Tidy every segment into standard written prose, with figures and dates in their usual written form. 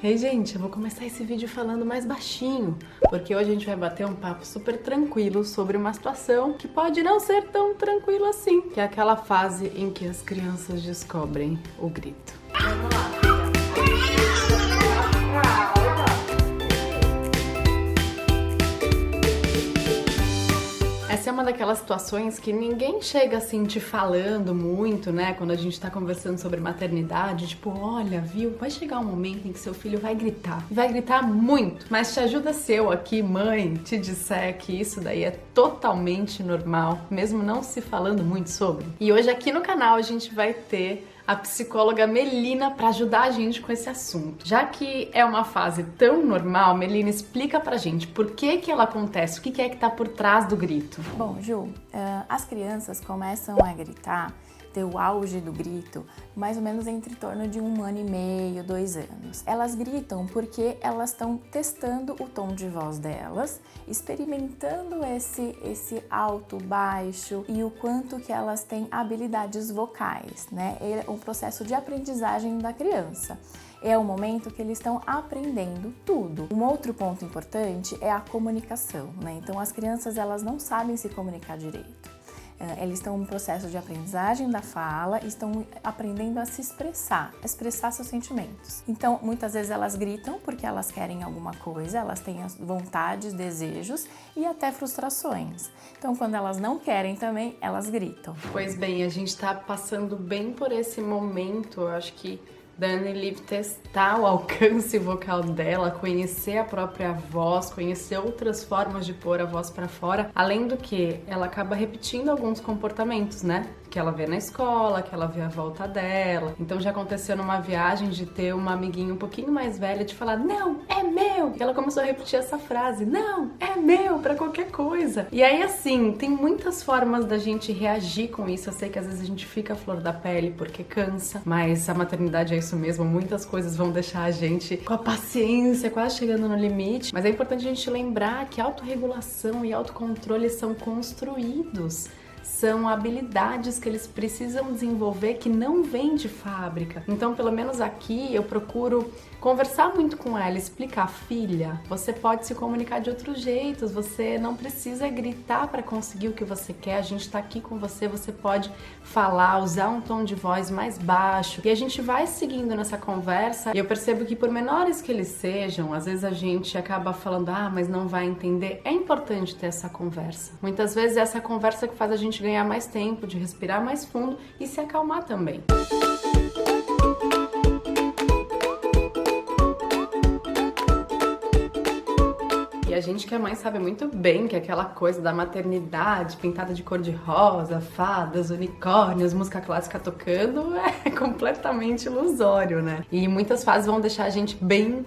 Ei, gente, eu vou começar esse vídeo falando mais baixinho, porque hoje a gente vai bater um papo super tranquilo sobre uma situação que pode não ser tão tranquila assim, que é aquela fase em que as crianças descobrem o grito. Vamos lá. Essa é uma daquelas situações que ninguém chega assim te falando muito, né? Quando a gente tá conversando sobre maternidade, tipo, olha, viu? Vai chegar um momento em que seu filho vai gritar. E vai gritar muito. Mas te ajuda se eu aqui, mãe, te disser que isso daí é totalmente normal, mesmo não se falando muito sobre. E hoje aqui no canal a gente vai ter a psicóloga Melina para ajudar a gente com esse assunto. Já que é uma fase tão normal, Melina, explica pra gente por que ela acontece, o que é que tá por trás do grito. Bom, Ju, as crianças começam a gritar, ter o auge do grito, mais ou menos entre torno de 1 ano e meio, 2 anos. Elas gritam porque elas estão testando o tom de voz delas, experimentando esse alto, baixo e o quanto que elas têm habilidades vocais, né? É um processo de aprendizagem da criança. É o momento que eles estão aprendendo tudo. Um outro ponto importante é a comunicação, né? Então as crianças elas não sabem se comunicar direito. Eles estão em processo de aprendizagem da fala, estão aprendendo a se expressar seus sentimentos. Então, muitas vezes elas gritam porque elas querem alguma coisa, elas têm as vontades, desejos e até frustrações. Então, quando elas não querem também, elas gritam. Pois bem, a gente tá passando bem por esse momento, eu acho que da Anneli testar o alcance vocal dela, conhecer a própria voz, conhecer outras formas de pôr a voz pra fora, além do que ela acaba repetindo alguns comportamentos, né? Que ela vê na escola, que ela vê à volta dela. Então já aconteceu numa viagem de ter uma amiguinha um pouquinho mais velha de falar, não, é meu! E ela começou a repetir essa frase, não, é meu, pra qualquer coisa. E aí assim, tem muitas formas da gente reagir com isso. Eu sei que às vezes a gente fica à flor da pele porque cansa, mas a maternidade é isso mesmo, muitas coisas vão deixar a gente com a paciência, quase chegando no limite. Mas é importante a gente lembrar que autorregulação e autocontrole são construídos. São habilidades que eles precisam desenvolver que não vêm de fábrica. Então, pelo menos aqui, eu procuro conversar muito com ela, explicar, filha, você pode se comunicar de outros jeitos, você não precisa gritar para conseguir o que você quer, a gente tá aqui com você, você pode falar, usar um tom de voz mais baixo. E a gente vai seguindo nessa conversa e eu percebo que por menores que eles sejam, às vezes a gente acaba falando, mas não vai entender. É importante ter essa conversa. Muitas vezes é essa conversa que faz a gente ganhar mais tempo, de respirar mais fundo e se acalmar também. E a gente que é mãe sabe muito bem que aquela coisa da maternidade pintada de cor de rosa, fadas, unicórnios, música clássica tocando é completamente ilusório, né? E muitas fases vão deixar a gente bem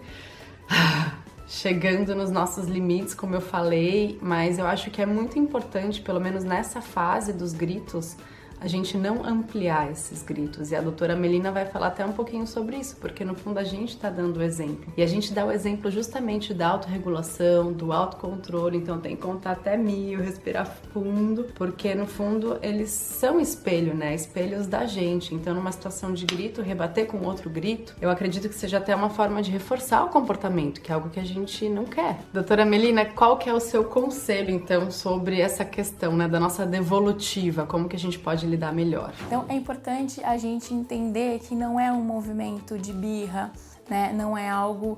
chegando nos nossos limites, como eu falei, mas eu acho que é muito importante, pelo menos nessa fase dos gritos, a gente não ampliar esses gritos. E a doutora Melina vai falar até um pouquinho sobre isso, porque no fundo a gente está dando o exemplo. E a gente dá o exemplo justamente da autorregulação, do autocontrole, então tem que contar até 1000, respirar fundo, porque no fundo eles são espelho, né? Espelhos da gente. Então numa situação de grito, rebater com outro grito, eu acredito que seja até uma forma de reforçar o comportamento, que é algo que a gente não quer. Doutora Melina, qual que é o seu conselho então sobre essa questão, né, da nossa devolutiva? Como que a gente pode lidar melhor? Então é importante a gente entender que não é um movimento de birra, né? Não é algo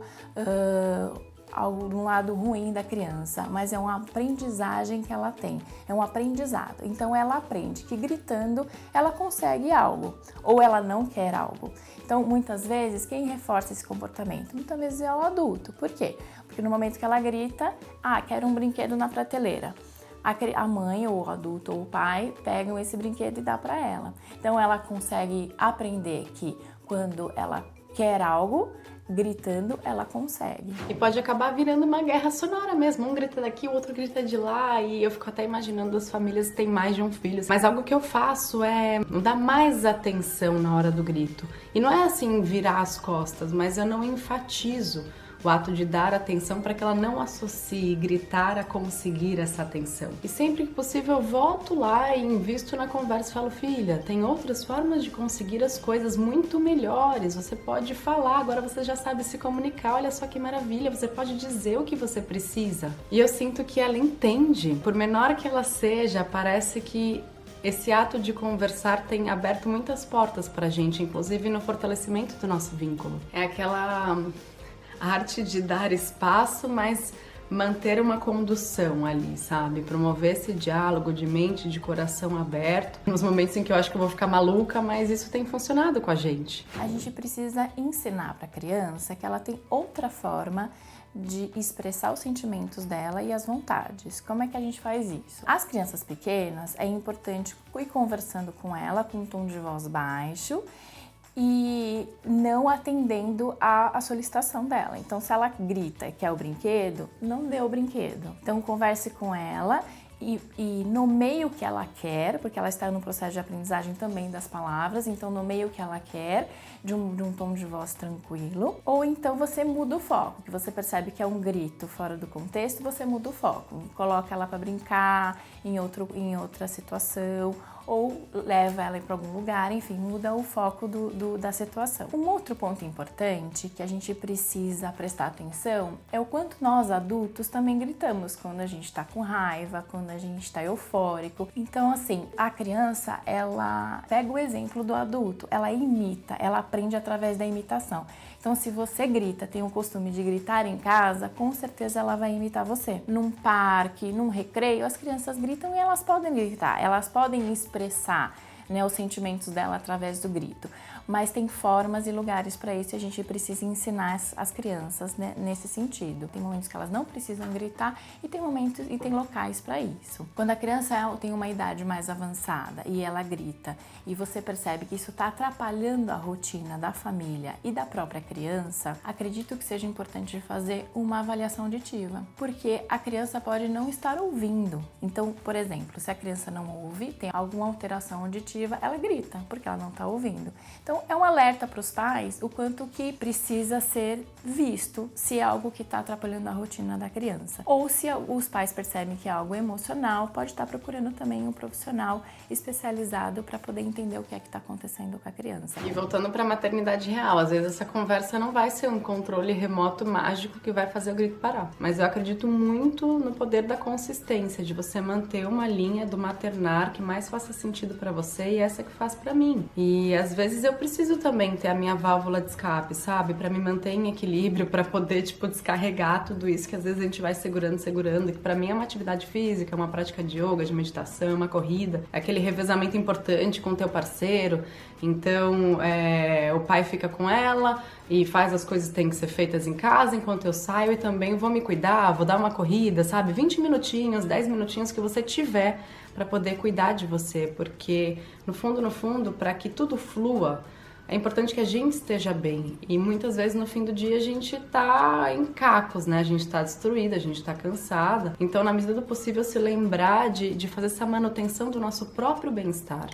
de um lado ruim da criança, mas é uma aprendizagem que ela tem, é um aprendizado. Então ela aprende que gritando ela consegue algo, ou ela não quer algo. Então muitas vezes quem reforça esse comportamento? Muitas vezes é o adulto. Por quê? Porque no momento que ela grita, quero um brinquedo na prateleira. A mãe, ou o adulto, ou o pai pegam esse brinquedo e dá para ela. Então ela consegue aprender que quando ela quer algo, gritando, ela consegue. E pode acabar virando uma guerra sonora mesmo. Um grita daqui, o outro grita de lá. E eu fico até imaginando as famílias que têm mais de um filho. Mas algo que eu faço é dar mais atenção na hora do grito. E não é assim virar as costas, mas eu não enfatizo o ato de dar atenção para que ela não associe gritar a conseguir essa atenção. E sempre que possível eu volto lá e invisto na conversa e falo, filha, tem outras formas de conseguir as coisas muito melhores, você pode falar, agora você já sabe se comunicar, olha só que maravilha, você pode dizer o que você precisa. E eu sinto que ela entende, por menor que ela seja, parece que esse ato de conversar tem aberto muitas portas pra gente, inclusive no fortalecimento do nosso vínculo. É aquela arte de dar espaço, mas manter uma condução ali, sabe? Promover esse diálogo de mente, de coração aberto. Nos momentos em que eu acho que eu vou ficar maluca, mas isso tem funcionado com a gente. A gente precisa ensinar para a criança que ela tem outra forma de expressar os sentimentos dela e as vontades. Como é que a gente faz isso? As crianças pequenas, é importante ir conversando com ela com um tom de voz baixo e não atendendo a solicitação dela. Então, se ela grita e quer o brinquedo, não dê o brinquedo. Então, converse com ela e nomeie o que ela quer, porque ela está no processo de aprendizagem também das palavras, então nomeie o que ela quer de um tom de voz tranquilo. Ou então você muda o foco, que você percebe que é um grito fora do contexto, você muda o foco. Coloca ela para brincar em outra situação, ou leva ela para algum lugar, enfim, muda o foco da situação. Um outro ponto importante que a gente precisa prestar atenção é o quanto nós adultos também gritamos quando a gente está com raiva, quando a gente está eufórico. Então, assim, a criança, ela pega o exemplo do adulto, ela imita, ela aprende através da imitação. Então, se você grita, tem o costume de gritar em casa, com certeza ela vai imitar você. Num parque, num recreio, as crianças gritam e elas podem gritar, elas podem expressar, né, os sentimentos dela através do grito. Mas tem formas e lugares para isso e a gente precisa ensinar as crianças, né, nesse sentido. Tem momentos que elas não precisam gritar e tem momentos e tem locais para isso. Quando a criança tem uma idade mais avançada e ela grita e você percebe que isso está atrapalhando a rotina da família e da própria criança, acredito que seja importante fazer uma avaliação auditiva, porque a criança pode não estar ouvindo. Então, por exemplo, se a criança não ouve, tem alguma alteração auditiva, ela grita, porque ela não está ouvindo. Então, é um alerta para os pais o quanto que precisa ser visto se é algo que está atrapalhando a rotina da criança. Ou se os pais percebem que é algo emocional, pode estar procurando também um profissional especializado para poder entender o que é que está acontecendo com a criança. E voltando para a maternidade real, às vezes essa conversa não vai ser um controle remoto mágico que vai fazer o grito parar. Mas eu acredito muito no poder da consistência, de você manter uma linha do maternar que mais faça sentido para você e essa que faz para mim. E às vezes eu preciso também ter a minha válvula de escape, sabe? Para me manter em equilíbrio, para poder, descarregar tudo isso que às vezes a gente vai segurando, que para mim é uma atividade física, uma prática de yoga, de meditação, uma corrida, é aquele revezamento importante com o teu parceiro. Então, o pai fica com ela e faz as coisas que têm que ser feitas em casa, enquanto eu saio e também vou me cuidar, vou dar uma corrida, sabe? 20 minutinhos, 10 minutinhos que você tiver para poder cuidar de você, porque no fundo, para que tudo flua, é importante que a gente esteja bem. E muitas vezes no fim do dia a gente tá em cacos, né? A gente tá destruída, a gente tá cansada. Então, na medida do possível, se lembrar de fazer essa manutenção do nosso próprio bem-estar.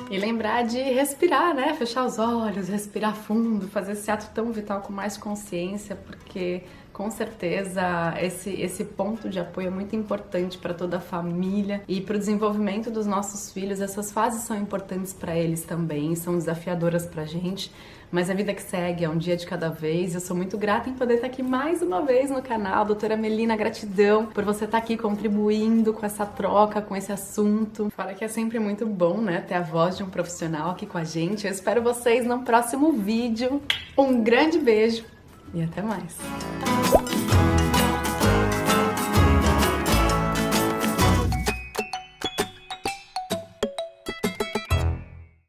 E lembrar de respirar, né? Fechar os olhos, respirar fundo, fazer esse ato tão vital com mais consciência, porque com certeza esse ponto de apoio é muito importante para toda a família e para o desenvolvimento dos nossos filhos. Essas fases são importantes para eles também, são desafiadoras para a gente, mas a vida que segue é um dia de cada vez. Eu sou muito grata em poder estar aqui mais uma vez no canal. Doutora Melina, gratidão por você estar aqui contribuindo com essa troca, com esse assunto. Fora que é sempre muito bom, né, ter a voz de um profissional aqui com a gente. Eu espero vocês no próximo vídeo. Um grande beijo e até mais!